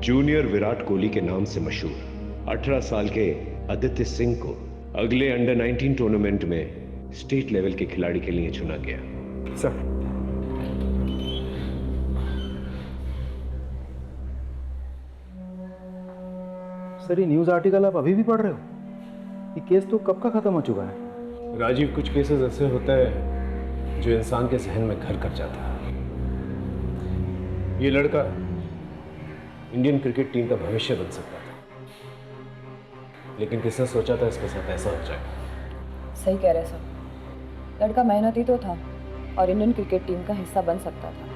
Junior Virat Kohli के नाम से मशहूर 18 साल के आदित्य सिंह को अगले अंडर 19 टूर्नामेंट में स्टेट लेवल के खिलाड़ी के लिए चुना गया। सर, ये न्यूज़ आर्टिकल आप अभी भी पढ़ रहे हो? ये केस तो कब का खत्म हो चुका है। राजीव, कुछ केसेस ऐसे होता है जो इंसान के जहन में घर कर जाता है। ये लड़का इंडियन क्रिकेट टीम का भविष्य बन सकता था, लेकिन किसने सोचा था इसके साथ ऐसा हो जाएगा। सही कह रहे सर, लड़का मेहनती तो था और इंडियन क्रिकेट टीम का हिस्सा बन सकता था।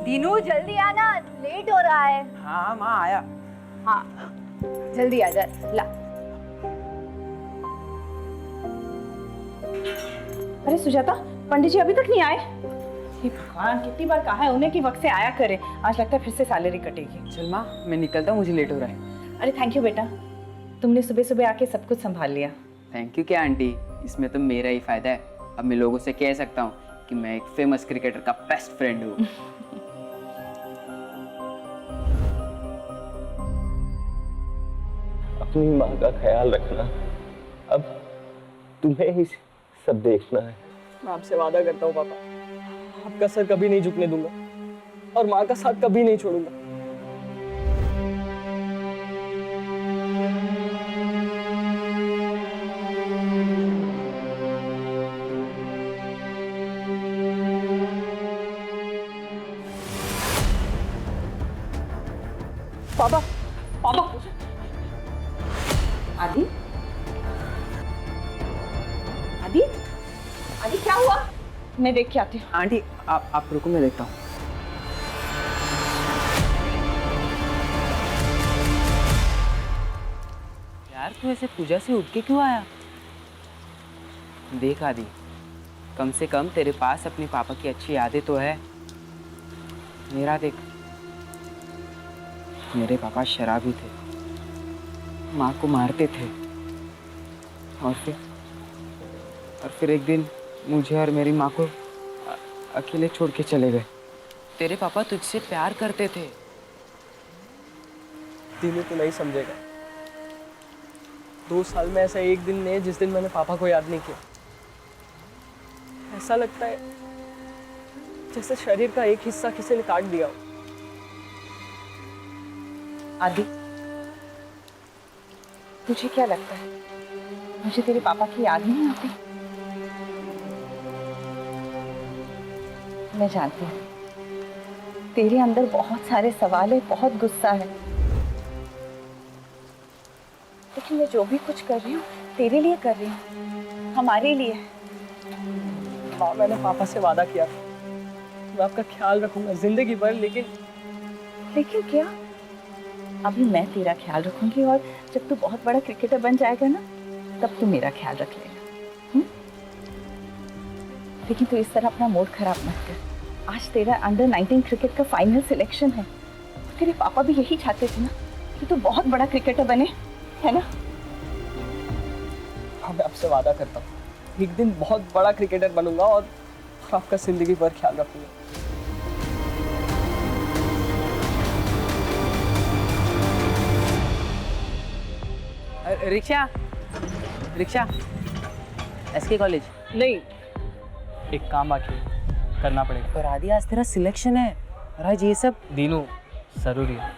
दीनू जल्दी आना, लेट हो रहा है। हाँ माँ आया। हाँ जल्दी आ जा। ला। अरे सुजाता, पंडित जी अभी तक नहीं आए? हे भगवान, कितनी बार कहा है उन्हें कि वक्त से आया करे। आज लगता है फिर से सैलरी कटेगी। चल माँ, मैं निकलता हूँ, मुझे लेट हो रहा है। अरे थैंक यू बेटा, तुमने सुबह सुबह आके सब कुछ संभाल लिया। थैंक यू क्या आंटी, इसमें तो मेरा ही फायदा है। अब मैं लोगों से कह सकता हूँ कि मैं एक फेमस क्रिकेटर का बेस्ट फ्रेंड हूँ। अपनी माँ का ख्याल रखना, अब तुम्हें ही सब देखना है। मैं आपसे वादा करता हूँ पापा, आपका सर कभी नहीं झुकने दूंगा और माँ का साथ कभी नहीं छोड़ूंगा। पापा, पापा। आदि, आदि, आदि क्या हुआ? मैं देख के आती हूँ। आंटी आप रुको, मैं देखता हूँ। यार तू ऐसे पूजा से उठ के क्यों आया? देख आदि, कम से कम तेरे पास अपने पापा की अच्छी यादें तो है। मेरा देख, मेरे पापा शराबी थे, माँ को मारते थे और फिर एक दिन मुझे और मेरी माँ को अकेले छोड़ के चले गए। तेरे पापा तुझसे प्यार करते थे। दीनू तो नहीं समझेगा। 2 साल में ऐसा एक दिन नहीं है जिस दिन मैंने पापा को याद नहीं किया। ऐसा लगता है जैसे शरीर का एक हिस्सा किसी ने काट दिया हो। आदि, तुझे क्या लगता है मुझे तेरे पापा की याद नहीं आती? मैं जानती हूँ तेरे अंदर बहुत सारे सवाल है, बहुत गुस्सा है, लेकिन मैं जो भी कुछ कर रही हूँ तेरे लिए कर रही हूँ, हमारे लिए। माँ, मैंने पापा से वादा किया मैं आपका ख्याल रखूंगा जिंदगी भर। लेकिन क्या? अभी मैं तेरा ख्याल रखूंगी और जब तू बहुत बड़ा क्रिकेटर बन जाएगा ना, तब तू मेरा ख्याल रख लेगा। लेकिन तू इस तरह अपना मूड खराब मत कर। आज तेरा अंडर 19 क्रिकेट का फाइनल सिलेक्शन है। तेरे पापा भी यही चाहते थे ना कि तू बहुत बड़ा क्रिकेटर बने, है ना? हाँ, मैं आपसे वादा करता हूँ एक दिन बहुत बड़ा क्रिकेटर बनूंगा और आपका जिंदगी भर ख्याल रखूंगा। Rickshaw, rickshaw, SK college. नहीं, एक काम बाकी है, करना पड़ेगा। पर आदि, आज तेरा सिलेक्शन है और आज ये सब। दीनू जरूरी है।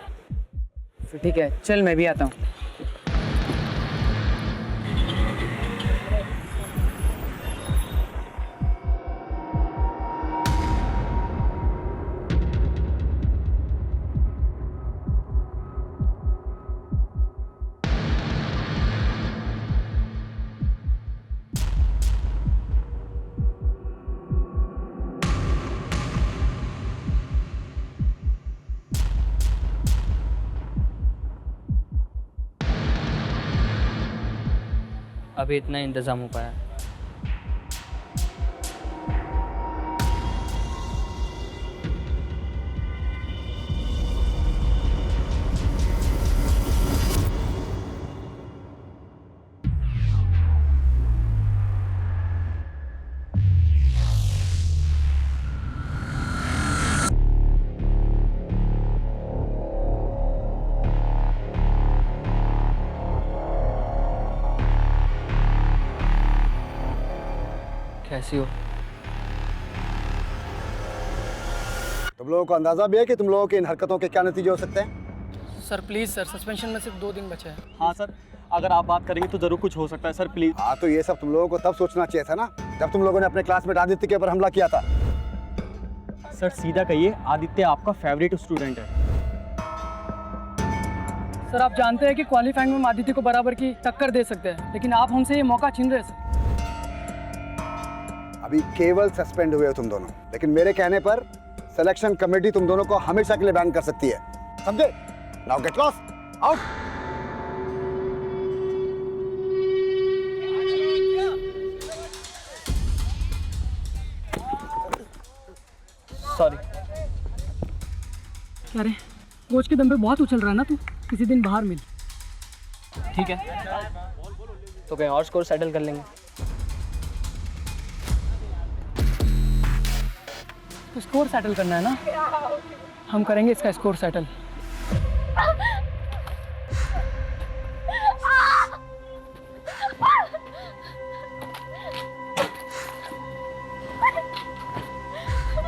फिर ठीक है, चल मैं भी आता हूँ। अभी इतना इंतज़ाम हो पाया। कैसी हो? तुम लोगों को अंदाजा भी है कि तुम लोगों की इन हरकतों के क्या नतीजे हो सकते हैं? सर प्लीज़ सर, सस्पेंशन में सिर्फ 2 दिन बचे हैं। हाँ सर, अगर आप बात करेंगे तो ज़रूर कुछ हो सकता है सर, प्लीज़। हाँ, तो ये सब तुम लोगों को तब सोचना चाहिए था ना, जब तुम लोगों ने अपने क्लासमेट आदित्य के ऊपर हमला किया था। सर सीधा कहिए, आदित्य आपका फेवरेट स्टूडेंट है। सर आप जानते हैं कि क्वालिफाइंग में हम आदित्य को बराबर की टक्कर दे सकते हैं, लेकिन आप हमसे ये मौका छीन रहे हैं सर। अभी केवल सस्पेंड हुए हो तुम दोनों, लेकिन मेरे कहने पर सिलेक्शन कमेटी तुम दोनों को हमेशा के लिए बैन कर सकती है, समझे? Now get lost, out. Sorry. क्या रे, कोच के दम पे बहुत उछल रहा है ना तू, किसी दिन बाहर मिल। ठीक है, तो कहीं और स्कोर सेटल कर लेंगे। तो स्कोर सेटल करना है ना, हम करेंगे इसका स्कोर सेटल।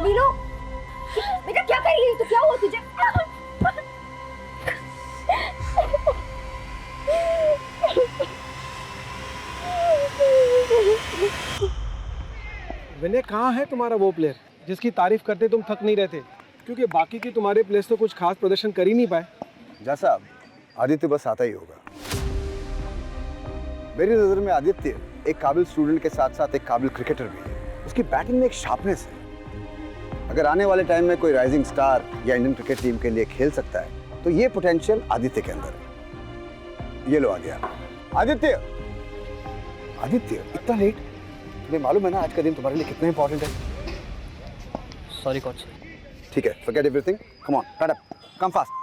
नीलू, बेटा क्या कर रही है तू? क्या हुआ तुझे? विनय, कहाँ है तुम्हारा वो प्लेयर जिसकी तारीफ करते तुम थक नहीं रहते? क्योंकि बाकी की तुम्हारे प्लेयर्स तो कुछ खास प्रदर्शन कर ही नहीं पाए। जैसा आदित्य बस आता ही होगा। मेरी नजर में आदित्य एक काबिल स्टूडेंट के साथ साथ एक काबिल क्रिकेटर भी है। उसकी बैटिंग में एक शार्पनेस है। अगर आने वाले टाइम में कोई राइजिंग स्टार या इंडियन क्रिकेट टीम के लिए खेल सकता है तो ये पोटेंशियल आदित्य के अंदर है। ये लो आ गया आदित्य। आदित्य, इतना लेट? तुम्हें मालूम है ना आज का दिन तुम्हारे लिए कितना इंपॉर्टेंट है? Sorry coach. ठीक है, forget everything. Come on, stand up. Come fast.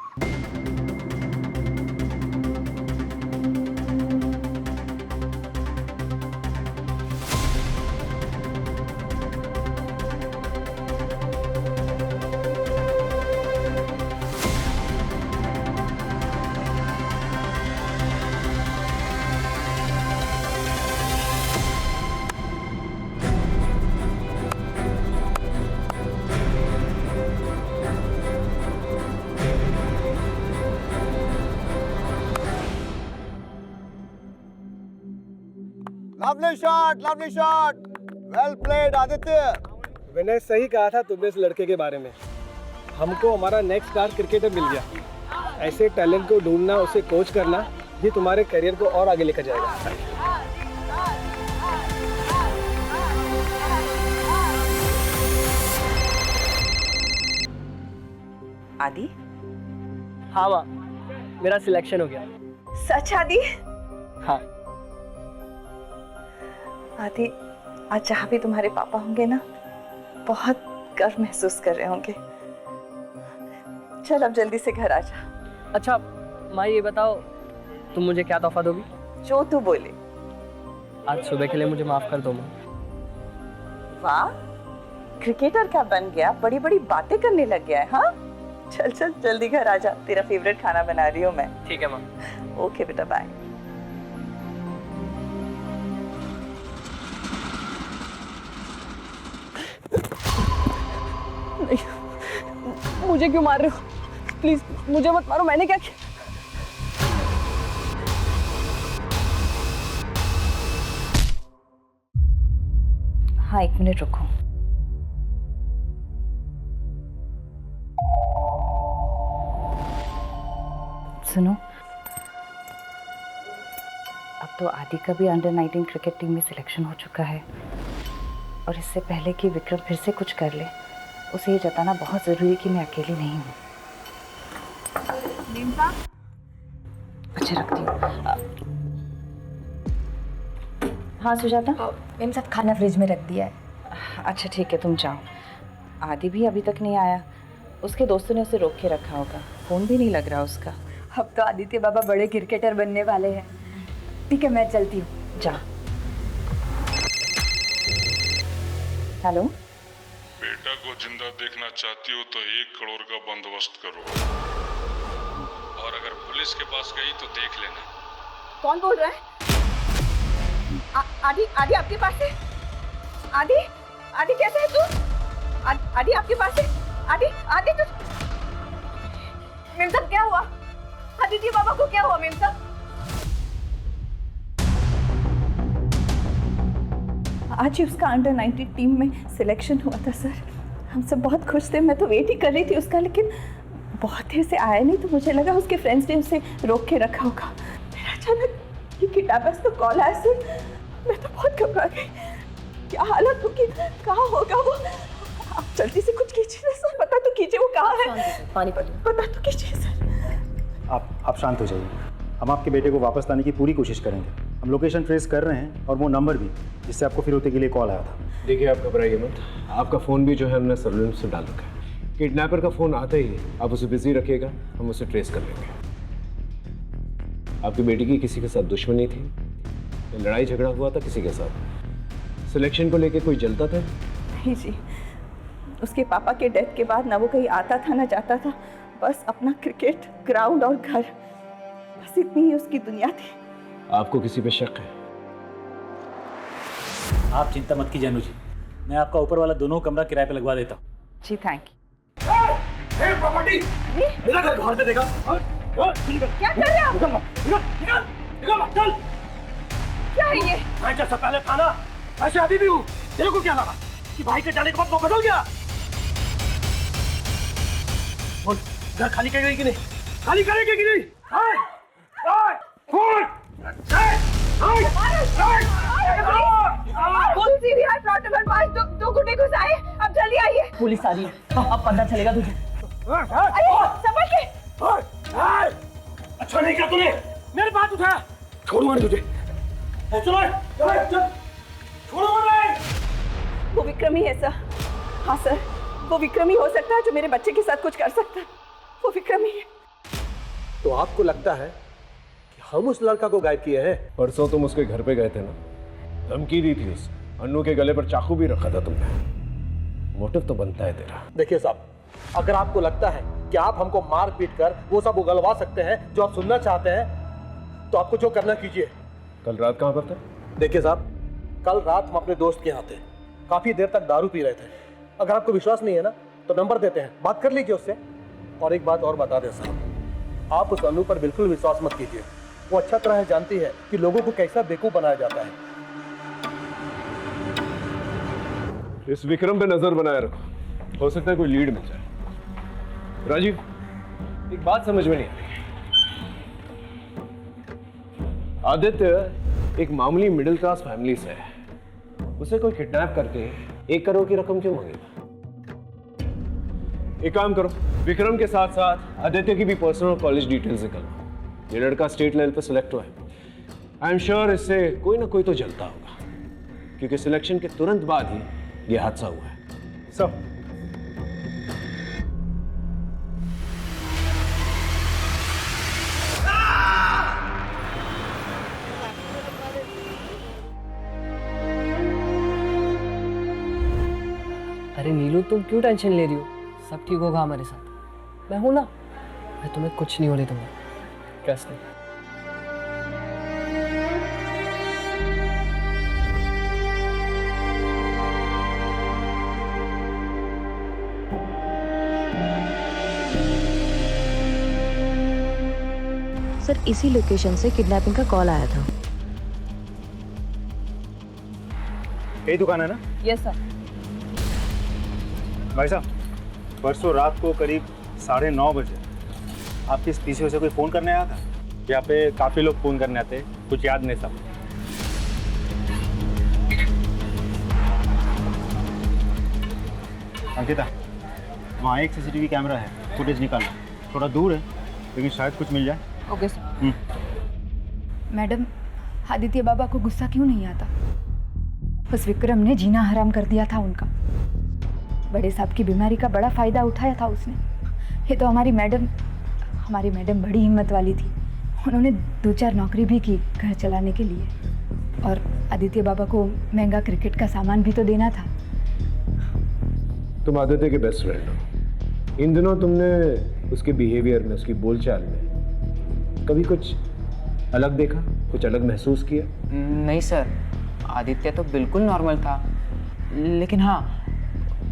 Lovely shot. Well played, Aditya. विनय, सही कहा था तुमने इस लड़के के बारे में। हमको हमारा नेक्स्ट स्टार क्रिकेटर मिल गया। ऐसे टैलेंट को ढूंढना, उसे कोच करना, ये तुम्हारे करियर को और आगे लेकर जाएगा। आदि? हाँ माँ, मेरा सिलेक्शन हो गया। सच आदि? हाँ। आदि, आज जहाँ भी तुम्हारे पापा होंगे ना, बहुत गर्व महसूस कर रहे होंगे। चल अब जल्दी से घर आ जा। अच्छा माँ, ये बताओ तुम मुझे क्या तोहफा दोगी? जो तू बोले। आज सुबह के लिए मुझे माफ कर दो माँ। वाह, क्रिकेटर क्या बन गया, बड़ी बड़ी बातें करने लग गया है। हाँ, चल चल जल्दी घर आ जा, तेरा फेवरेट खाना बना रही हूँ मैं। ठीक है माँ। ओके बेटा, बाय। मुझे क्यों मार रहे हो? प्लीज मुझे मत मारो, मैंने क्या किया? हाँ, 1 मिनट रुको। सुनो, अब तो आदि का भी अंडर 19 क्रिकेट टीम में सिलेक्शन हो चुका है, और इससे पहले कि विक्रम फिर से कुछ कर ले, उसे ये जताना बहुत ज़रूरी है कि मैं अकेली नहीं हूँ। अच्छा, रखती हूँ। हाँ सुजाता। मैम साहब खाना फ्रिज में रख दिया है। अच्छा ठीक है, तुम जाओ। आदि भी अभी तक नहीं आया, उसके दोस्तों ने उसे रोक के रखा होगा, फ़ोन भी नहीं लग रहा उसका। अब तो आदित्य बाबा बड़े क्रिकेटर बनने वाले हैं। ठीक है, मैं चलती हूँ। जा। हेलो, बेटा को जिंदा देखना चाहती हो तो 1 करोड़ का बंदोबस्त करो, और अगर पुलिस के पास गई तो देख लेना। कौन बोल रहा है? आदि आपके पास है? आदि कैसे है तू? आदि आपके पास है? आदि तू? मेम साहब क्या हुआ? आदित्य बाबा को क्या हुआ मेम साहब? आज ही उसका अंडर 19 टीम में सिलेक्शन हुआ था सर। हम सब बहुत खुश थे, मैं तो वेट ही कर रही थी उसका, लेकिन बहुत देर से आया नहीं तो मुझे लगा उसके फ्रेंड्स ने उसे रोक के रखा होगा। मेरा अचानक ये किडनैपर्स तो कॉल आया सर, मैं तो बहुत घबरा गई। क्या हालत होगी, कहाँ होगा वो? आप जल्दी से कुछ कीजिए सर, पता तो कीजिए वो कहाँ है। पानी पता तो कीजिए सर। आप शांत हो जाइए, हम आपके बेटे को वापस लाने की पूरी कोशिश करेंगे। हम लोकेशन ट्रेस कर रहे हैं और वो नंबर भी जिससे आपको फिरौती के लिए कॉल आया था। देखिए आप घबराइए मत, आपका फ़ोन भी जो है हमने सर्विलेंस में डाल रखा है। किडनैपर का फ़ोन आते ही आप उसे बिजी रखिएगा, हम उसे ट्रेस कर लेंगे। आपकी बेटी की किसी के साथ दुश्मनी थी, लड़ाई झगड़ा हुआ था किसी के साथ? सिलेक्शन को लेके कोई जलता था? नहीं जी, उसके पापा के डेथ के बाद ना वो कहीं आता था ना जाता था, बस अपना क्रिकेट ग्राउंड और घर, बस इतनी ही उसकी दुनिया थी। आपको किसी पे शक है? आप चिंता मत कीजिए अनु जी, मैं आपका ऊपर वाला दोनों कमरा किराए पे लगवा देता हूँ। जी थैंक यू। मेरा घर बाहर से देखा। क्या कर रहे हैं आप? चल। क्या है ये? मैं जैसा पहले था ना ऐसे अभी भी हूँ। तेरे को क्या लगा कि भाई के जाने के बाद वो बदल गया? बोल, घर खाली करेगी कि नहीं? खाली करेगी कि नहीं? दो गुंडे घुस आए, अब जल्दी आइए। पुलिस आ रही है, अब पता चलेगा तुझे। संभल के। अच्छा नहीं किया तूने, मेरे बात उठाया। छोड़ूंगा नहीं तुझे। चलो छोड़ूंगा नहीं। वो विक्रमी है सर। हाँ सर, वो विक्रमी हो सकता है जो मेरे बच्चे के साथ कुछ कर सकता है। वो विक्रमी है। तो आपको लगता है कि हम उस लड़का को गायब किए हैं? परसों तुम उसके घर पे गए थे ना, धमकी दी थी उसे, अन्नू के गले पर चाकू भी रखा था तुमने। मोटिव तो बनता है तेरा। देखिए साहब, अगर आपको लगता है कि आप हमको मार पीट कर वो सब उगलवा सकते हैं जो आप सुनना चाहते हैं, तो आपको जो करना कीजिए। कल रात कहाँ पर थे? देखिए साहब, कल रात हम अपने दोस्त के यहाँ थे, काफी देर तक दारू पी रहे थे। अगर आपको विश्वास नहीं है ना तो नंबर देते हैं, बात कर लीजिए उससे। और एक बात और बता दें साहब, आप उस अनु पर बिल्कुल विश्वास मत कीजिए। वो अच्छा तरह जानती है कि लोगों को कैसा बेवकूफ बनाया जाता है। इस विक्रम पे नजर बनाए रखो, हो सकता है कोई लीड मिल जाए। राजीव, एक बात समझ में नहीं आ रही। आदित्य एक मामूली मिडिल क्लास फैमिली से है, उसे कोई किडनैप करके 1 करोड़ की रकम क्यों मांगेगा? एक काम करो, विक्रम के साथ साथ आदित्य की भी पर्सनल कॉलेज डिटेल्स निकालो। ये लड़का स्टेट लेवल पे सिलेक्ट हुआ है। आई एम श्योर इससे कोई ना कोई तो जलता होगा, क्योंकि सिलेक्शन के तुरंत बाद ही ये हादसा हुआ है। सब अरे नीलू, तुम क्यों टेंशन ले रही हो? सब ठीक होगा हमारे साथ, मैं हूं ना। मैं तुम्हें कुछ नहीं होने दूंगा, ट्रस्ट मी। सर, इसी लोकेशन से किडनैपिंग का कॉल आया था। यही दुकान है ना? Yes sir. भाई साहब, परसों रात को करीब 9:30 बजे आपके इस पीछे से कोई फ़ोन करने आया था? यहाँ पे काफ़ी लोग फ़ोन करने आते, कुछ याद नहीं सब। अंकिता, वहाँ एक CCTV कैमरा है, फुटेज निकालना। थोड़ा दूर है लेकिन शायद कुछ मिल जाए। Okay sir. मैडम, आदित्य बाबा को गुस्सा क्यों नहीं आता? उस विक्रम ने जीना हराम कर दिया था उनका। बड़े साहब की बीमारी का बड़ा फायदा उठाया था उसने। ये तो हमारी मैडम बड़ी हिम्मत वाली थी। उन्होंने 2-4 नौकरी भी की घर चलाने के लिए, और आदित्य बाबा को महंगा क्रिकेट का सामान भी तो देना था। तुम आदित्य के बेस्ट फ्रेंड हो। इन दिनों तुमने उसके बिहेवियर में, उसकी बोलचाल में कभी कुछ अलग देखा, कुछ अलग महसूस किया? नहीं सर, आदित्य तो बिल्कुल नॉर्मल था। लेकिन हाँ,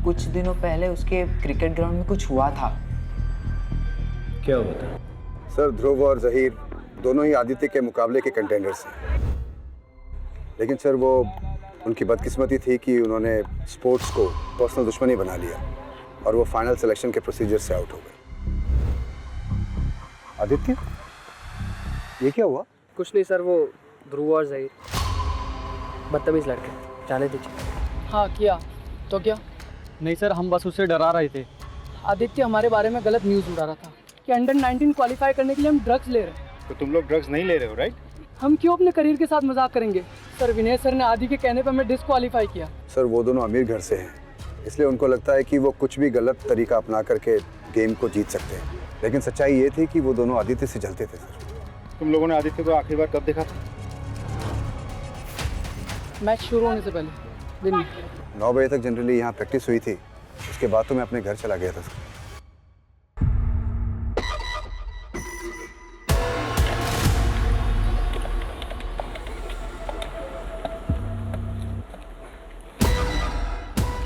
कुछ दिनों पहले उसके क्रिकेट ग्राउंड में कुछ हुआ था। क्या हुआ था? सर, ध्रुव और जहीर दोनों ही आदित्य के मुकाबले के कंटेंडर्स हैं। लेकिन सर, वो उनकी बदकिस्मती थी कि उन्होंने स्पोर्ट्स को पर्सनल दुश्मनी बना लिया और वो फाइनल सिलेक्शन के प्रोसीजर से आउट हो गए। आदित्य, ये क्या हुआ? कुछ नहीं सर, वो ध्रुव और जहीर बदतमीज लड़के, जाने दीजिए। हाँ किया तो क्या? नहीं सर, हम बस उसे डरा रहे थे। आदित्य हमारे बारे में गलत न्यूज़ उड़ा रहा था कि अंडर 19 क्वालिफाई करने के लिए हम ड्रग्स ले रहे हैं। तो तुम लोग ड्रग्स नहीं ले रहे हो, राइट? हम क्यों अपने करियर के साथ मजाक करेंगे सर? विनय सर ने आदि के कहने पर हमें डिस्क्वालीफाई किया। सर, वो दोनों अमीर घर से हैं, इसलिए उनको लगता है कि वो कुछ भी गलत तरीका अपना करके गेम को जीत सकते हैं। लेकिन सच्चाई ये थी कि वो दोनों आदित्य से जलते थे। सर, तुम लोगों ने आदित्य को आखिरी बार कब देखा था? मैच शुरू होने से पहले दिन में 9 बजे तक जनरली यहाँ प्रैक्टिस हुई थी। उसके बाद तो मैं अपने घर चला गया था। सर,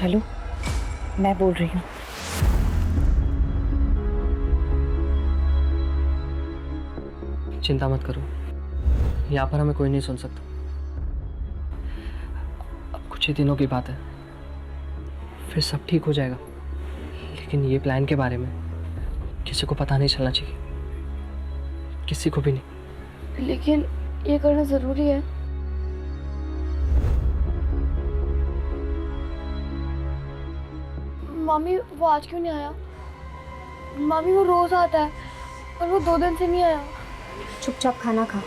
हेलो, मैं बोल रही हूँ। चिंता मत करो, यहाँ पर हमें कोई नहीं सुन सकता। अब कुछ ही दिनों की बात है, फिर सब ठीक हो जाएगा। लेकिन ये प्लान के बारे में किसी को पता नहीं चलना चाहिए, किसी को भी नहीं। लेकिन ये करना जरूरी है। मामी, वो आज क्यों नहीं आया? मामी, वो रोज आता है और वो 2 दिन से नहीं आया। चुपचाप खाना खा।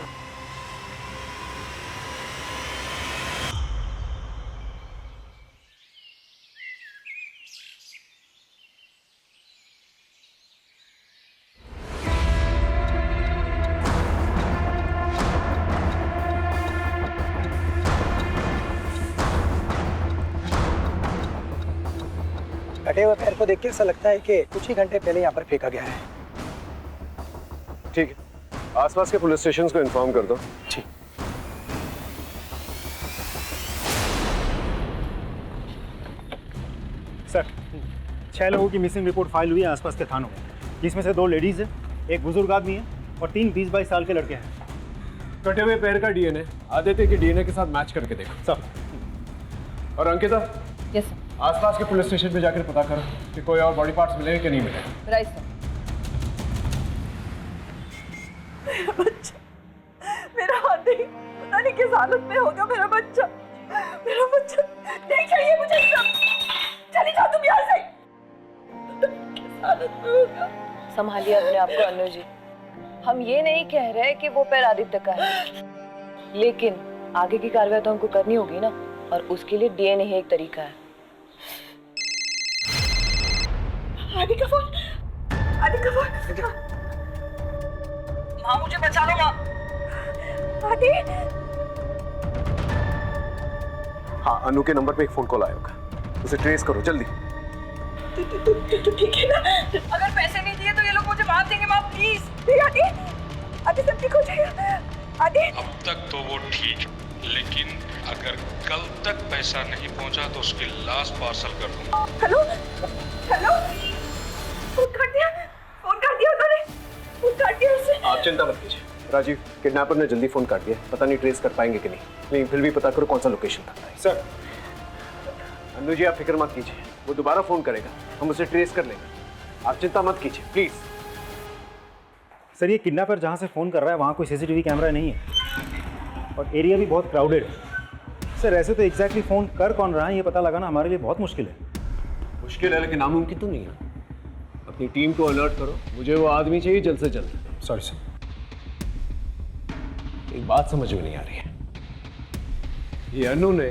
कटे हुए पैर को देख के ऐसा लगता है कि कुछ ही घंटे पहले यहाँ पर फेंका गया है। ठीक है, आसपास के पुलिस स्टेशंस को इन्फॉर्म कर दो। ठीक। सर, 6 लोगों की मिसिंग रिपोर्ट फाइल हुई है आसपास के थानों में, जिसमें से 2 लेडीज है, एक बुजुर्ग आदमी है और 3 20-22 साल के लड़के हैं। कटे हुए पैर का डीएनए आदित्य के डीएनए के साथ मैच करके देखो। सर। और अंकिता, यस सर। आसपास के पुलिस स्टेशन पे जाकर पता करो कि कोई और बॉडी पार्ट्स मिले कि नहीं मिले। Right sir. मेरा आदि पता नहीं किस हालत में होगा। मेरा बच्चा नहीं चाहिए मुझे। सब चली जाओ तुम यहाँ से। किस हालत में होगा? संभालिए अपने आप को अनु जी। हम ये नहीं कह रहे कि वो पैर आदित्य का है, लेकिन आगे की कार्रवाई तो हमको करनी होगी ना, और उसके लिए डीएनए ही एक तरीका है। आदि का फोन। माँ, मुझे बचा लो माँ। आदि। हाँ, अनु के नंबर पे एक फोन कॉल आया होगा, उसे ट्रेस करो जल्दी। तू ठीक है ना? अगर पैसे नहीं दिए तो ये लोग मुझे मार देंगे माँ, प्लीज। आदि सब ठीक हो जाएगा। आदि, अब तक तो वो ठीक, लेकिन अगर कल तक पैसा नहीं पहुंचा तो उसकी लाश पार्सल कर दूंगा। हेलो, फोन कर दिया उन्होंने। फोन काट दिया उसने। आप चिंता मत कीजिए राजीव, किडनैपर ने जल्दी फोन काट दिया। पता नहीं ट्रेस कर पाएंगे कि नहीं, लेकिन फिर भी पता करो कौन सा लोकेशन था। सर। अनु जी, आप फिक्र मत कीजिए, वो दोबारा फोन करेगा, हम उसे ट्रेस कर लेंगे। आप चिंता मत कीजिए प्लीज। सर, ये किडनैपर जहाँ से फ़ोन कर रहा है वहाँ कोई सीसीटीवी कैमरा नहीं है और एरिया भी बहुत क्राउडेड है। सर, ऐसे तो एग्जैक्टली फ़ोन कर कौन रहा है ये पता लगाना हमारे लिए बहुत मुश्किल है। मुश्किल है लेकिन नामुमकिन तो नहीं है। अपनी टीम को अलर्ट करो, मुझे वो आदमी चाहिए जल्द से जल्द। Sorry sir. एक बात समझ में नहीं आ रही है, ये अनु ने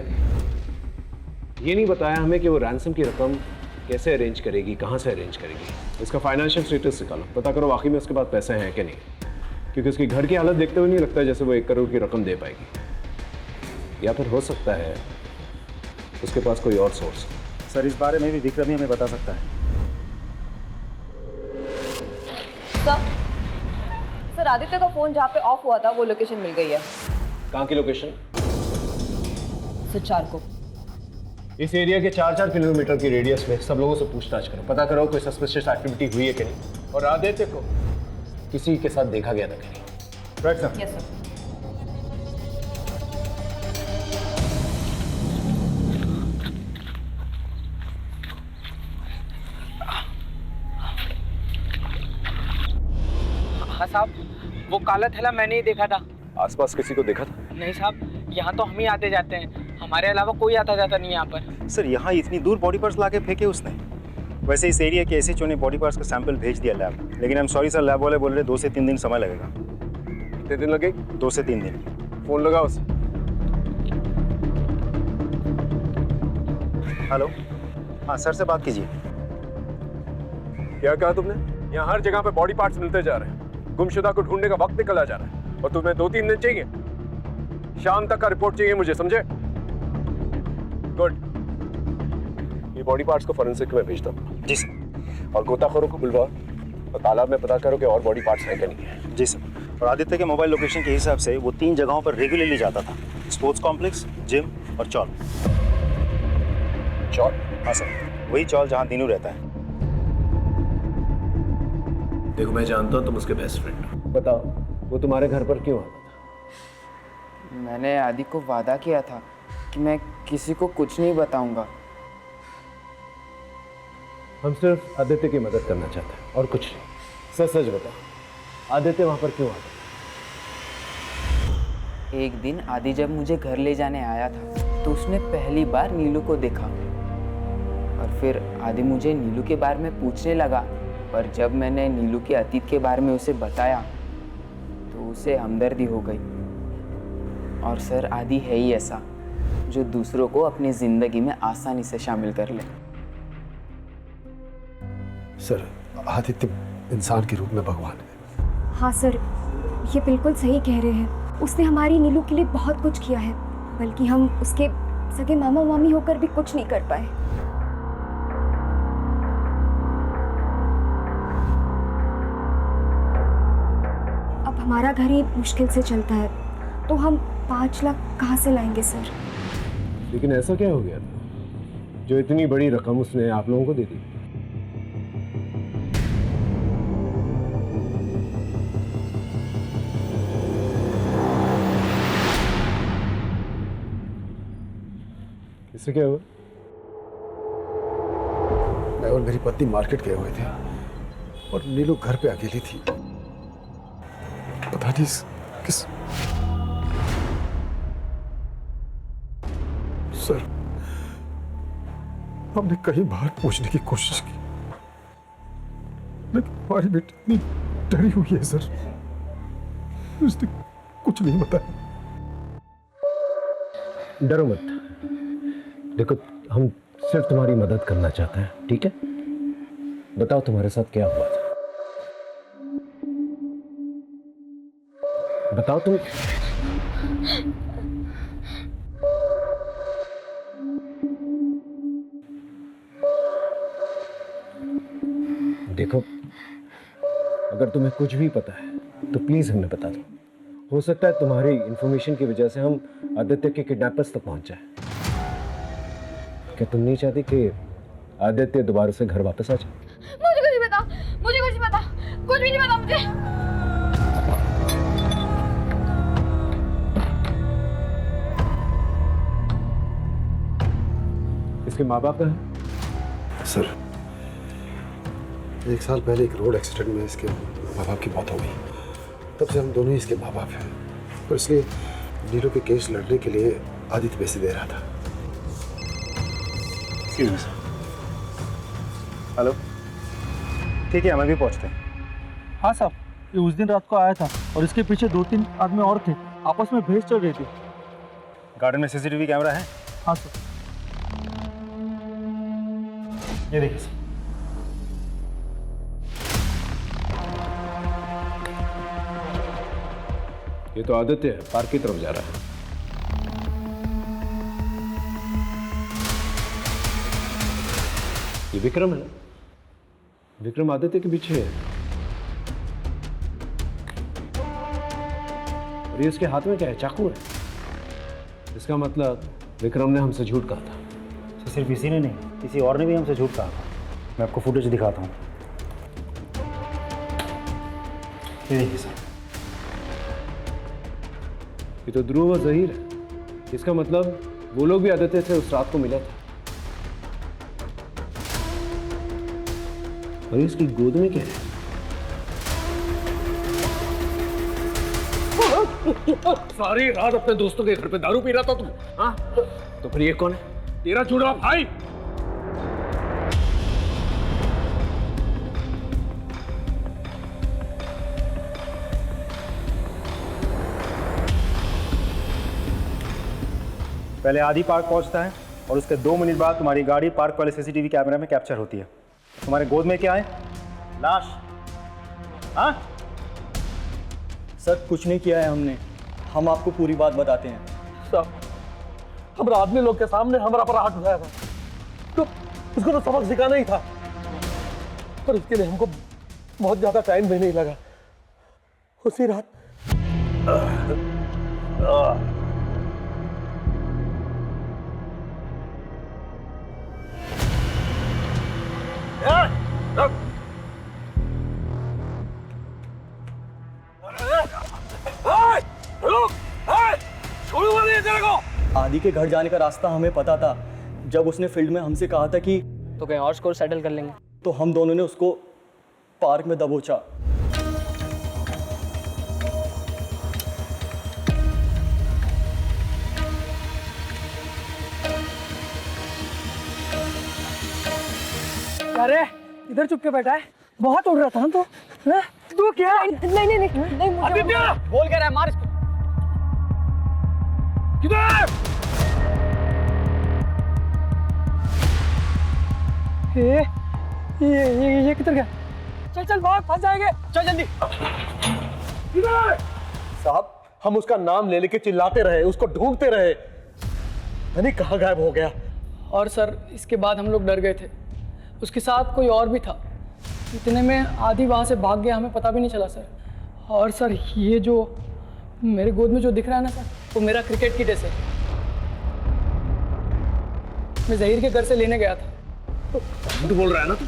ये नहीं बताया हमें कि वो रैंसम की रकम कैसे अरेंज करेगी, कहाँ से अरेंज करेगी। इसका फाइनेंशियल स्टेटस निकालो, पता करो वाकई में उसके पास पैसे हैं कि नहीं, क्योंकि उसकी घर की हालत देखते हुए नहीं लगता जैसे वो 1 करोड़ की रकम दे पाएगी। या फिर हो सकता है उसके पास कोई और सोर्स। सर इस बारे में भी विक्रम ही हमें बता सकता है। सर आदित्य का फोन जहाँ पे ऑफ हुआ था वो लोकेशन मिल गई है। कहाँ की लोकेशन? सर 4 को। इस एरिया के 4-4 किलोमीटर की रेडियस में सब लोगों से पूछताछ करो, पता करो कोई सस्पिशियस एक्टिविटी हुई है कि नहीं, और आदित्य को किसी के साथ देखा गया था कि नहीं। Right sir. Yes sir. हाँ साहब, वो काला थैला मैंने ही देखा था। आसपास किसी को देखा था? नहीं साहब, यहाँ तो हम ही आते जाते हैं, हमारे अलावा कोई आता जाता नहीं यहाँ पर। सर यहाँ इतनी दूर बॉडी पार्ट्स लाके फेंके उसने। वैसे इस एरिया के एसएचओ ने बॉडी पार्ट्स का सैंपल भेज दिया लैब, लेकिन I am sorry sir, lab वाले बोल रहे 2 से 3 दिन समय लगेगा। कितने दिन लगेगा? 2 से 3 दिन। फोन लगाओ उसे। हेलो, हाँ सर से बात कीजिए। क्या कहा तुमने? यहाँ हर जगह पे बॉडी पार्ट्स मिलते जा रहे हैं, गुमशुदा को ढूंढने का वक्त निकला जा रहा है, और तुम्हें 2-3 दिन चाहिए? शाम तक का रिपोर्ट चाहिए मुझे, समझे? गुड। ये बॉडी पार्ट्स को फोरेंसिक में भेजता हूँ। जी सर। और गोताखोरों को बुलवाओ और तालाब में पता करो कि और बॉडी पार्ट्स हैं कि नहीं है। जी सर। और आदित्य के मोबाइल लोकेशन के हिसाब से वो 3 जगहों पर रेगुलरली जाता था, स्पोर्ट्स कॉम्प्लेक्स, जिम और चौल। चौल? हाँ सर, वही चौल जहाँ दीनू रहता है। देखो मैं जानता हूँ तुम उसके बेस्ट फ्रेंड हो, बताओ वो तुम्हारे घर पर क्यों आता था? मैंने आदि को वादा किया था कि मैं किसी को कुछ नहीं बताऊंगा। हम सिर्फ आदित्य की मदद करना चाहते हैं और कुछ नहीं। सच सच बताओ, आदित्य वहां पर क्यों आता था? एक दिन आदि जब मुझे घर ले जाने आया था तो उसने पहली बार नीलू को देखा, और फिर आदि मुझे नीलू के बारे में पूछने लगा, पर जब मैंने नीलू के अतीत के बारे में उसे बताया तो उसे हमदर्दी हो गई। और सर आदि है ही ऐसा जो दूसरों को अपनी जिंदगी में आसानी से शामिल कर ले। सर आदित्य इंसान के रूप में भगवान है। हाँ सर, ये बिल्कुल सही कह रहे हैं। उसने हमारी नीलू के लिए बहुत कुछ किया है, बल्कि हम उसके सगे मामा मामी होकर भी कुछ नहीं कर पाए। अब हमारा घर ही मुश्किल से चलता है, तो हम 5 लाख कहाँ से लाएंगे सर? लेकिन ऐसा क्या हो गया था जो इतनी बड़ी रकम उसने आप लोगों को दे दी? इससे क्या हुआ? मैं और मेरी पत्नी मार्केट गए हुए थे और नीलू घर पे अकेली थी। पता नहीं किस सर, हमने कई बार पूछने की कोशिश की, लेकिन हमारी बेटी इतनी डरी हुई है सर, उसने कुछ नहीं बताया। डरो मत, देखो हम सिर्फ तुम्हारी मदद करना चाहते हैं, ठीक है? बताओ तुम्हारे साथ क्या हुआ था, बताओ तुम। देखो अगर तुम्हें कुछ भी पता है तो प्लीज हमें बता दो। हो सकता है तुम्हारी इंफॉर्मेशन की वजह से हम आदित्य के किडनैपर्स तक पहुंच जाए। क्या तुम नहीं चाहती कि आदित्य दोबारा से घर वापस आ जाए? मुझे कुछ नहीं पता, मुझे कुछ नहीं पता, कुछ भी नहीं पता मुझे। इसके माँ बाप है? सर 1 साल पहले एक रोड एक्सीडेंट में इसके माँ बाप की मौत हो गई। तब से हम दोनों ही इसके माँ बाप हैं, तो इसलिए नीलू के केस लड़ने के लिए आदित्य पैसे दे रहा था। हेलो, ठीक है हमें भी पहुंचते हैं। हाँ साहब, ये उस दिन रात को आया था और इसके पीछे 2-3 आदमी और थे, आपस में भेज चल रही थी। गार्डन में सीसीटीवी कैमरा है? हाँ सर। ये देखिए सर। ये तो आदित्य है, पार्क की तरफ जा रहा है। ये विक्रम है। विक्रम आदित्य के पीछे है। और ये उसके हाथ में क्या है? चाकू है। इसका मतलब विक्रम ने हमसे झूठ कहा था। तो सिर्फ इसी ने नहीं, किसी और ने भी हमसे झूठ कहा था। मैं आपको फुटेज दिखाता हूँ। ये देखिए सर। ये तो ध्रुव और जहीर है। इसका मतलब वो लोग भी आदित्य से उस रात को मिला था। और इसकी गोद में क्या है? सारी रात अपने दोस्तों के घर पे दारू पी रहा था तुम? हाँ? तो फिर ये कौन है? तेरा जुड़ा भाई। पहले आदि पार्क पहुंचता है और उसके 2 मिनट बाद तुम्हारी गाड़ी पार्क वाले सीसीटीवी कैमरे में कैप्चर होती है। तुम्हारे गोद में क्या है? लाश। हाँ? सर कुछ नहीं किया है हमने, हम आपको पूरी बात बताते हैं। साहब, हमारा आदमी लोग के सामने हमारा पर हाथ उठाया था, तो उसको तो सबक सिखाना ही था। पर उसके लिए हमको बहुत ज्यादा टाइम भी नहीं लगा। उसी रात आदि के घर जाने का रास्ता हमें पता था। जब उसने फील्ड में हमसे कहा था कि तो कहीं और स्कोर सेटल कर लेंगे, तो हम दोनों ने उसको पार्क में दबोचा। अरे इधर चुप के बैठा है, बहुत उड़ रहा था तो। तू क्या? नहीं नहीं नहीं नहीं मुझे बोल क्या रहा है? मार इसको। किधर? ये किधर गया? चल चल भाग, फंस जाएंगे। चल जल्दी। किधर? साहब, हम उसका नाम ले लेके चिल्लाते रहे, उसको ढूंढते रहे, नहीं कहाँ गायब हो गया। और सर इसके बाद हम लोग डर गए थे, उसके साथ कोई और भी था। इतने में आदि वहाँ से भाग गया, हमें पता भी नहीं चला सर। और सर ये जो मेरे गोद में जो दिख रहा है ना सर, वो मेरा क्रिकेट किट है सर। मैं जहीर के घर से लेने गया था। झूठ बोल रहा है ना तू?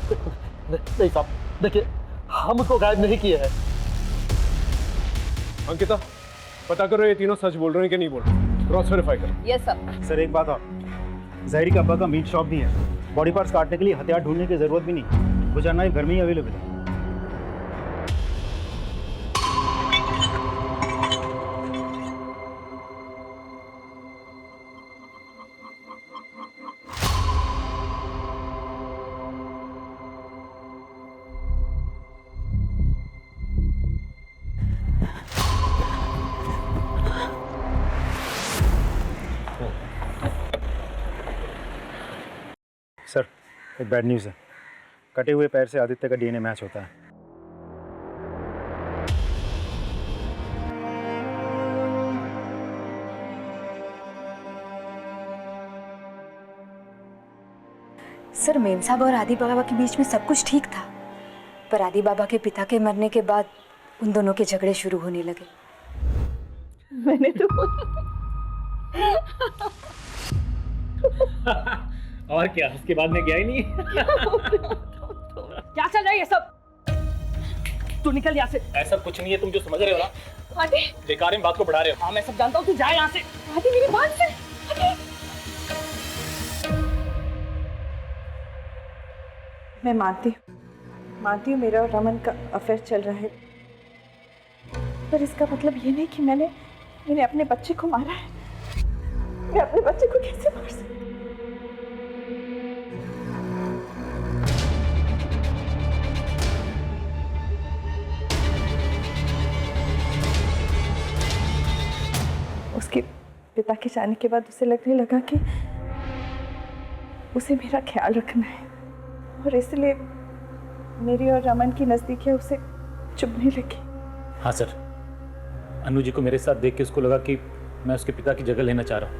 नहीं साहब, देखिए हम उसको गायब नहीं किए हैं। अंकिता, पता करो ये तीनों सच बोल रहे हैं कि नहीं बोल रहे। क्रॉस वेरीफाई करो। Yes sir. सर एक बात और, जहीर के अब्बा का मीट शॉप भी है। बॉडी पार्ट्स काटने के लिए हथियार ढूंढने की जरूरत भी नहीं, वो जानना घर में ही अवेलेबल है। सर एक बैड न्यूज़ है, कटे हुए पैर से आदित्य का डीएनए मैच होता है। सर मेम साहब और आदि बाबा के बीच में सब कुछ ठीक था, पर आदि बाबा के पिता के मरने के बाद उन दोनों के झगड़े शुरू होने लगे। मैंने तो और क्या, उसके बाद में गया ही नहीं। क्या चल रहा है ये सब? तू निकल यहाँ से। ऐसा कुछ नहीं है, तुम जो समझ रहे हो ना, आदि बेकार इन बात को बढ़ा रहे हो। हाँ मैं सब जानता हूँ, तू जा यहाँ से। आदि मेरी बात से। आदि मैं मानती हूँ मेरा और रमन का अफेयर चल रहा है, पर इसका मतलब ये नहीं कि मैंने अपने बच्चे को मारा है। मैं अपने बच्चे को कैसे मार सकती? उसके पिता के जाने के बाद उसे लगने लगा कि उसे मेरा ख्याल रखना है, और इसलिए मेरी और रमन की नज़दीकियाँ उसे चुभने लगी। हाँ सर, अनु जी को मेरे साथ देख के उसको लगा कि मैं उसके पिता की जगह लेना चाह रहा हूँ।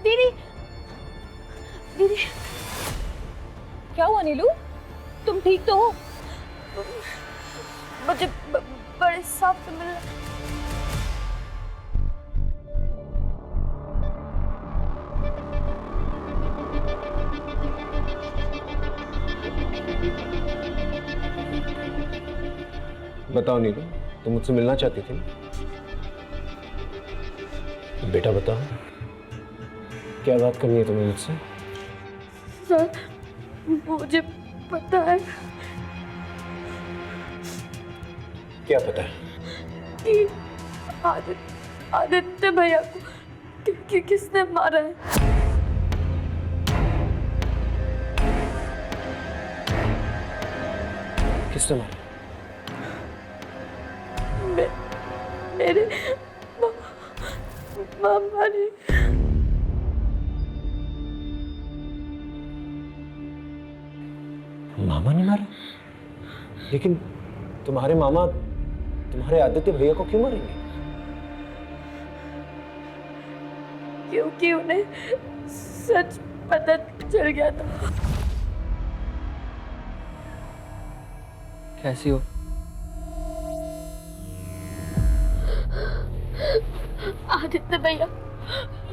दीदी, दीदी, क्या हुआ नीलू? तुम ठीक तो हो? मुझे बड़े साहब से मिलना। बताओ नीलू, तुम मुझसे मिलना चाहती थी? बेटा बताओ, क्या बात करनी है तुम्हें मुझसे? सर, मुझे पता है। क्या पता है? कि आदित्य भैया को किसने मारा है। किसने मारा? मेरे मामा ने। मामा ने मारा? लेकिन तुम्हारे मामा तुम्हारे आदित्य भैया को क्यों मारेंगे? क्योंकि उन्हें सच पता चल गया था। कैसी हो? आदित्य भैया,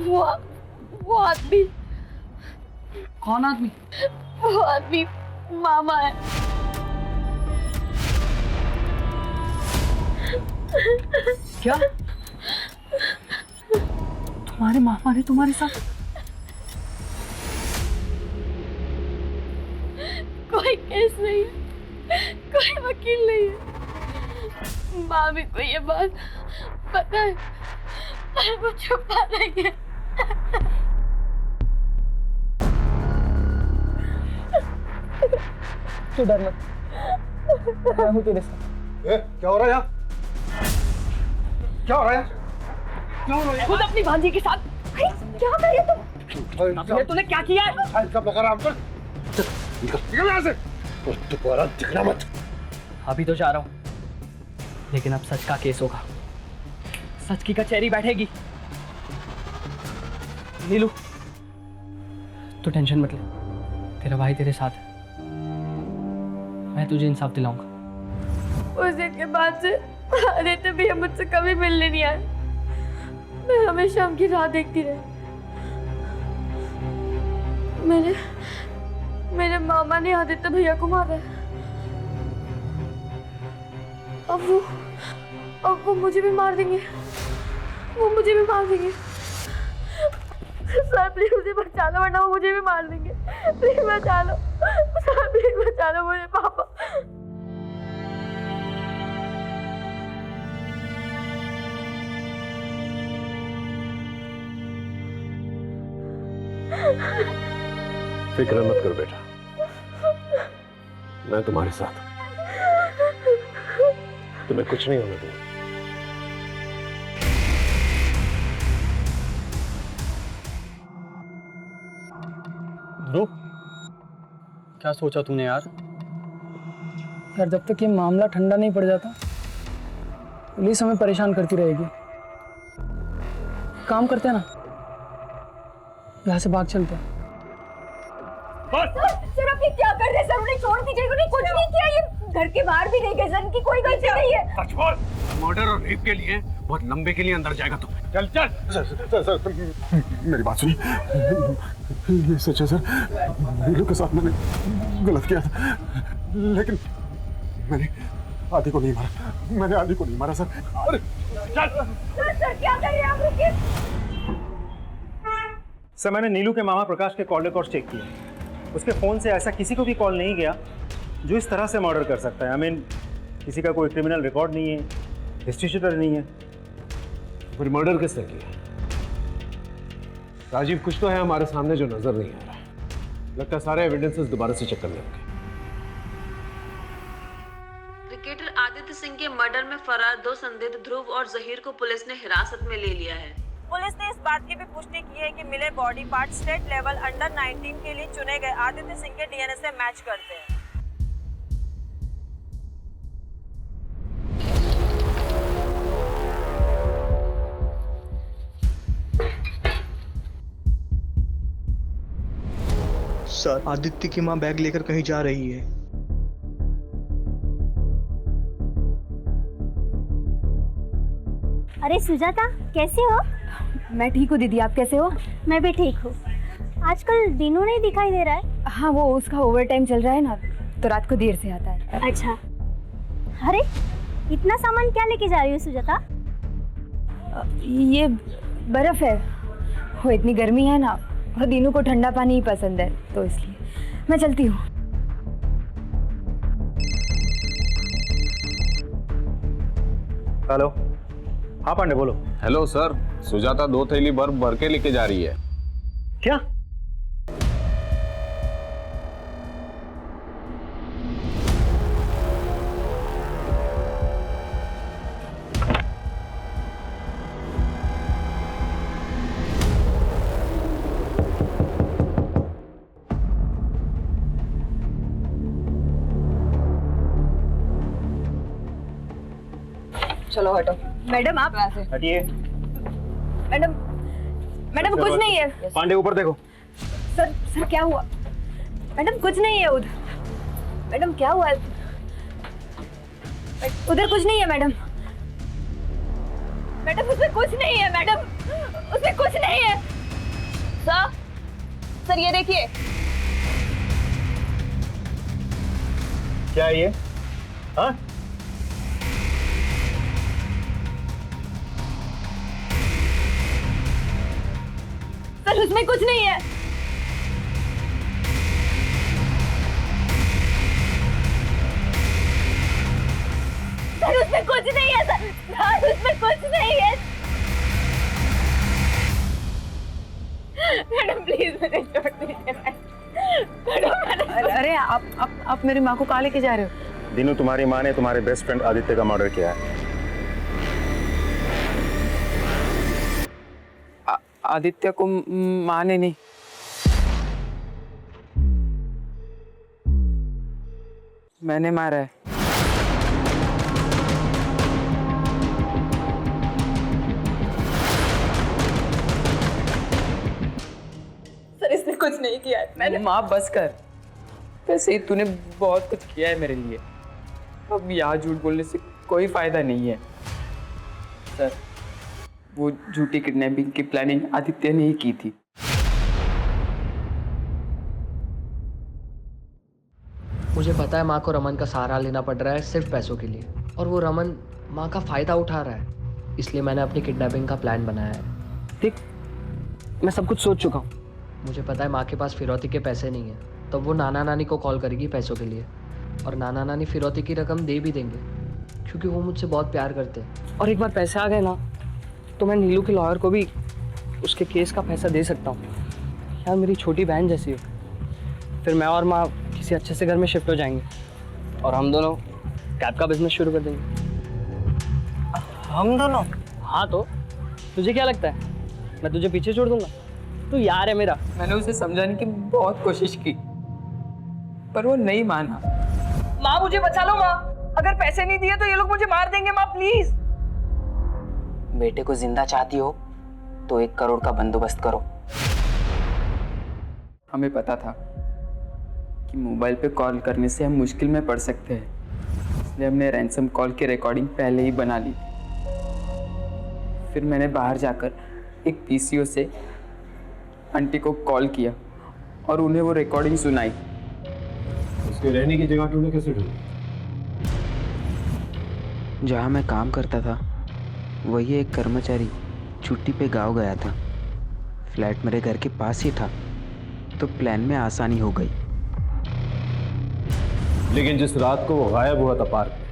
वो आदमी। कौन आदमी? वो आदमी मामा है। क्या? तुम्हारे मामा ने तुम्हारे साथ? कोई केस नहीं है, कोई वकील नहीं है। मामी को ये बात पता है, पर वो छुपा रही है। तू डर मत, मैं हूँ तेरे साथ। क्या हो रहा है यहाँ? क्या हो रहा है? क्या हो रहा है? खुद अपनी भांजी के साथ। अरे क्या कर रहे हो तुम? तूने क्या किया है? सब लगा रहा हूँ। निकल यहाँ से। दोबारा दिखना मत। अभी तो जा रहा हूँ, लेकिन अब सच का केस होगा, सच की कचहरी बैठेगी। नीलू, तू टेंशन मत ले, तेरा भाई तेरे साथ है, मैं तुझे इंसाफ दिलाऊंगा। उस दिन के बाद से आदित्य भैया मुझसे कभी मिलने नहीं आए। मैं हमेशा उनकी राह देखती रही। मेरे मामा ने आदित्य भैया को मारा है। अब वो मुझे भी मार देंगे। वो मुझे भी मार देंगे। सर प्लीज मुझे बचा लो, वरना वो मुझे भी मार देंगे। प्लीज बचा लो सर, प्लीज बचा लो मुझे पापा। फिक्र मत करो बेटा, मैं तुम्हारे साथ हूं, तुम्हें कुछ नहीं होने दूंगा। ध्रुव, क्या सोचा तूने यार? यार जब तक ये मामला ठंडा नहीं पड़ जाता, पुलिस हमें परेशान करती रहेगी। काम करते हैं ना, यहाँ से भाग चलते हैं। सर आप ये क्या कर रहे हैं? सर उन्हें छोड़ दीजिए, उन्हें कुछ नहीं किया। ये घर के बाहर भी नहीं गए, सर इनकी कोई गलती नहीं है। सच बोल, मर्डर और रेप के लिए बहुत लंबे के लिए अंदर जाएगा तू। चल चल। सर मेरी बात सुनिए, ये सच है सर, नीलू के साथ मैंने गलत किया था, लेकिन मैंने आदि को नहीं मारा, मैंने आदि को नहीं मारा सर। अरे चल। सर क्या कर रहे हैं आप? रुकिए सर, मैंने नीलू के मामा प्रकाश के कॉल रिकॉर्ड्स चेक किए। उसके फ़ोन से ऐसा किसी को भी कॉल नहीं गया जो इस तरह से मर्डर कर सकता है। आई मीन किसी का कोई क्रिमिनल रिकॉर्ड नहीं है, हिस्ट्री शीटर नहीं है। फिर मर्डर किसने किया? राजीव, कुछ तो है हमारे सामने जो नजर नहीं आ रहा। लगता है सारे एविडेंसेस दोबारा से चेक करने होंगे। क्रिकेटर आदित्य सिंह के मर्डर में फरार 2 संदिग्ध ध्रुव और जहीर को पुलिस ने हिरासत में ले लिया है। पुलिस ने इस बात की भी पुष्टि की है कि मिले body part state level under 19 के लिए चुने गए आदित्य सिंह के डीएनए से मैच करते हैं। सर, आदित्य की माँ बैग लेकर कहीं जा रही है। अरे सुजाता, कैसे हो? मैं ठीक हूँ दीदी, आप कैसे हो? मैं भी ठीक हूँ। आजकल दिनों नहीं दिखाई दे रहा है। हाँ, वो उसका ओवर टाइम चल रहा है ना, तो रात को देर से आता है। अच्छा। अरे इतना सामान क्या लेके जा रही हो सुजाता? ये बर्फ है। वो इतनी गर्मी है ना, और दिनों को ठंडा पानी ही पसंद है, तो इसलिए मैं चलती हूँ। हेलो, हाँ पांडे बोलो। हेलो सर, सुजाता 2 थैली बर्फ भर के लेके जा रही है। क्या? चलो हटो। मैडम आप हटिए। मैडम मैडम कुछ नहीं है। पांडे ऊपर देखो। सर क्या हुआ? मैडम कुछ नहीं है उधर। मैडम क्या हुआ? उधर कुछ नहीं है मैडम। मैडम उसमें कुछ नहीं है मैडम, उसमें कुछ नहीं है। सर ये देखिए। क्या है ये? हाँ? सर उसमें कुछ नहीं है। सर उसमें कुछ नहीं है। सर उसमें कुछ नहीं है। मैडम प्लीज मुझे छोड़ दीजिए। अरे आप मेरी माँ को कहाँ लेके जा रहे हो? दिनू, तुम्हारी माँ ने तुम्हारे बेस्ट फ्रेंड आदित्य का मर्डर किया है। आदित्य को माँ ने नहीं, मैंने मारा है। सर इसने कुछ नहीं किया है। मैंने माँ बस कर। वैसे ही तूने बहुत कुछ किया है मेरे लिए, अब यहाँ झूठ बोलने से कोई फायदा नहीं है। सर वो झूठी किडनैपिंग की प्लानिंग आदित्य ने ही की थी। मुझे पता है माँ को रमन का सहारा लेना पड़ रहा है सिर्फ पैसों के लिए, और वो रमन माँ का फायदा उठा रहा है, इसलिए मैंने अपनी किडनैपिंग का प्लान बनाया है। ठीक, मैं सब कुछ सोच चुका हूँ। मुझे पता है माँ के पास फिरौती के पैसे नहीं हैं, तो वो नाना नानी को कॉल करेगी पैसों के लिए, और नाना नानी फिरौती की रकम दे भी देंगे क्योंकि वो मुझसे बहुत प्यार करते हैं। और एक बार पैसे आ गए ना, तो मैं नीलू के लॉयर को भी उसके केस का पैसा दे सकता हूँ। यार मेरी छोटी बहन जैसी हो। फिर मैं और माँ किसी अच्छे से घर में शिफ्ट हो जाएंगे, और हम दोनों कैब का बिजनेस शुरू कर देंगे। हम दोनों? हाँ, तो तुझे क्या लगता है मैं तुझे पीछे छोड़ दूंगा? तू यार है मेरा। मैंने उसे समझाने की बहुत कोशिश की, पर वो नहीं माना। माँ मुझे बचा लो माँ, अगर पैसे नहीं दिए तो ये लोग मुझे मार देंगे माँ प्लीज। बेटे को जिंदा चाहती हो तो 1 करोड़ का बंदोबस्त करो। हमें पता था कि मोबाइल पे कॉल करने से हम मुश्किल में पड़ सकते हैं, इसलिए हमने रैंसम कॉल की रिकॉर्डिंग पहले ही बना ली। फिर मैंने बाहर जाकर एक पीसीओ से आंटी को कॉल किया और उन्हें वो रिकॉर्डिंग सुनाई। उसके रहने की जगह तूने कैसे ढूंढी? जहाँ मैं काम करता था वही एक कर्मचारी छुट्टी पे गांव गया था। फ्लैट मेरे घर के पास ही था, तो प्लान में आसानी हो गई। लेकिन जिस रात को वो गायब हुआ था पार्क में,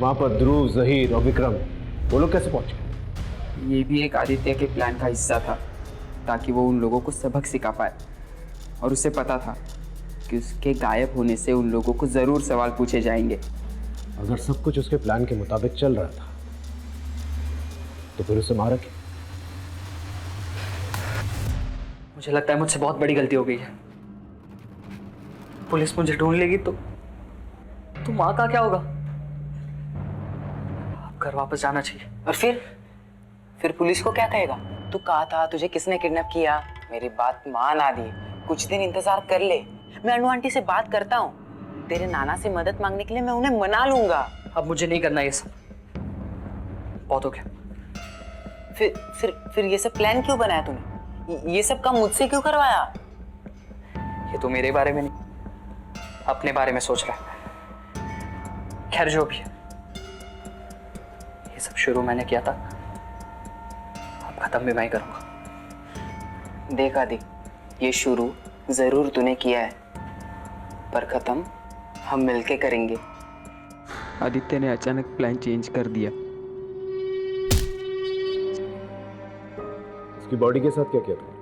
वहां पर ध्रुव, जहीर और विक्रम, वो लोग कैसे पहुंच गए? ये भी एक आदित्य के प्लान का हिस्सा था, ताकि वो उन लोगों को सबक सिखा पाए। और उसे पता था कि उसके गायब होने से उन लोगों को ज़रूर सवाल पूछे जाएंगे। अगर सब कुछ उसके प्लान के मुताबिक चल रहा था तो फिर उसे मारा क्यों? मुझे लगता है मुझसे बहुत बड़ी गलती हो गई है। पुलिस मुझे ढूंढ लेगी तो माँ का क्या होगा? अब घर वापस जाना चाहिए। और फिर पुलिस को क्या कहेगा? तू कहा था तुझे किसने किडनैप किया? मेरी बात मान आदि, कुछ दिन इंतजार कर ले। मैं अनु आंटी से बात करता हूँ, तेरे नाना से मदद मांगने के लिए मैं उन्हें मना लूंगा। अब मुझे नहीं करना ये सब, बहुत हो गया। फिर ये सब प्लान क्यों बनाया तूने? ये सब काम मुझसे क्यों करवाया? ये तो मेरे बारे में नहीं, अपने बारे में सोच रहा है। खैर जो भी है, ये सब शुरू मैंने किया था, अब खत्म भी मैं ही करूंगा। देख आदि, ये शुरू जरूर तूने किया है, पर खत्म हम मिलके करेंगे। आदित्य ने अचानक प्लान चेंज कर दिया। उसकी बॉडी के साथ क्या किया तुमने?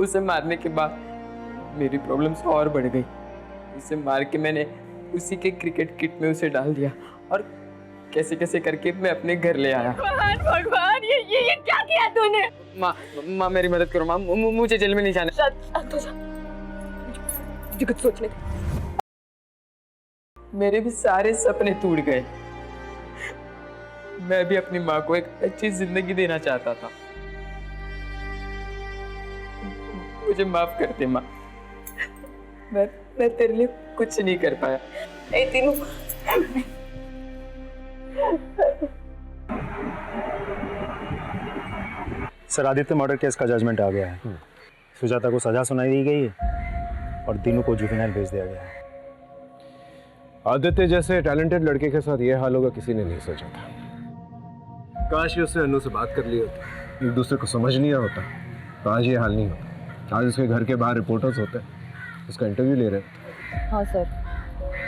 उसे मारने के बाद मेरी प्रॉब्लम्स और बढ़ गई। उसे मार के मैंने उसी के क्रिकेट किट में उसे डाल दिया और कैसे कैसे करके मैं अपने घर ले आया। भगवान ये क्या किया तूने? माँ मेरी मदद करो माँ, मुझे जेल में नहीं जाना। मुझे कुछ सोचने दे। मेरे भी सारे सपने टूट गए। मैं भी अपनी माँ को एक अच्छी जिंदगी देना चाहता था। मुझे माफ कर दे माँ, मैं तेरे लिए कुछ नहीं कर पाया। ए तीनों सर, आदित्य मर्डर केस का जजमेंट आ गया है। सुजाता को सजा सुनाई दी गई है और दिनों को जुवेनाइल भेज दिया गया है। आदित्य जैसे टैलेंटेड लड़के के साथ ये हाल होगा किसी ने नहीं सोचा था। काश ही उससे अनु से बात कर ली होती, एक दूसरे को समझ लिया होता, तो आज ये हाल नहीं होता। आज उसके घर के बाहर रिपोर्टर्स होते, उसका इंटरव्यू ले रहे होते। हाँ सर,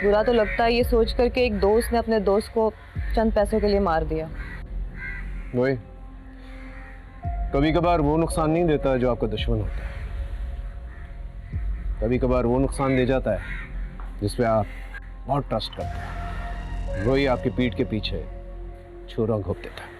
बुरा तो लगता है ये सोच कर के एक दोस्त ने अपने दोस्त को चंद पैसों के लिए मार दिया। वही, कभी कभार वो नुकसान नहीं देता जो आपका दुश्मन होता है, कभी कभार वो नुकसान दे जाता है जिस पे आप बहुत ट्रस्ट करते हैं, वही आपकी पीठ के पीछे छुरा घोंप देता है।